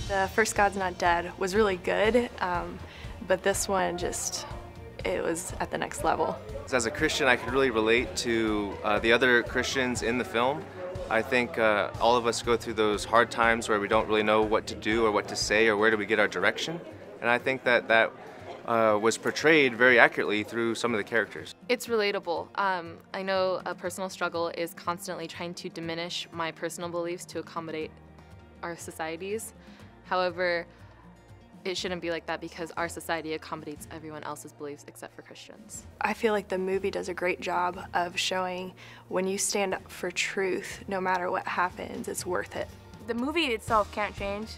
The first God's Not Dead was really good, but this one it was at the next level. As a Christian, I could really relate to the other Christians in the film. I think all of us go through those hard times where we don't really know what to do or what to say or where do we get our direction. And I think that was portrayed very accurately through some of the characters. It's relatable. I know a personal struggle is constantly trying to diminish my personal beliefs to accommodate our societies. However, it shouldn't be like that because our society accommodates everyone else's beliefs except for Christians. I feel like the movie does a great job of showing when you stand up for truth, no matter what happens, it's worth it. The movie itself can't change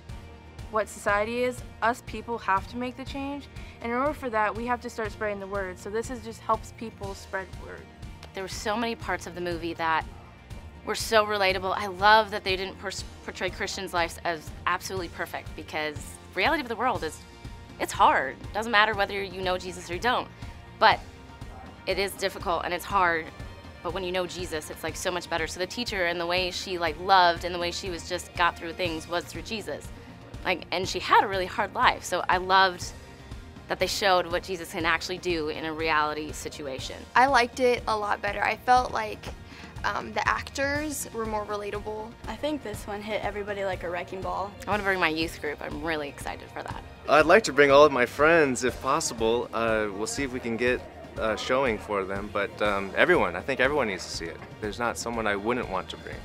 what society is. Us people have to make the change, and in order for that, we have to start spreading the word. So this just helps people spread word. There were so many parts of the movie that were so relatable. I love that they didn't portray Christians' lives as absolutely perfect, because the reality of the world is, it's hard. It doesn't matter whether you know Jesus or you don't, but it is difficult and it's hard. But when you know Jesus, it's like so much better. So the teacher and the way she loved and the way she got through things was through Jesus. And she had a really hard life. So I loved that they showed what Jesus can actually do in a reality situation. I liked it a lot better. I felt like the actors were more relatable. I think this one hit everybody like a wrecking ball. I want to bring my youth group. I'm really excited for that. I'd like to bring all of my friends if possible. We'll see if we can get a showing for them, but I think everyone needs to see it. There's not someone I wouldn't want to bring.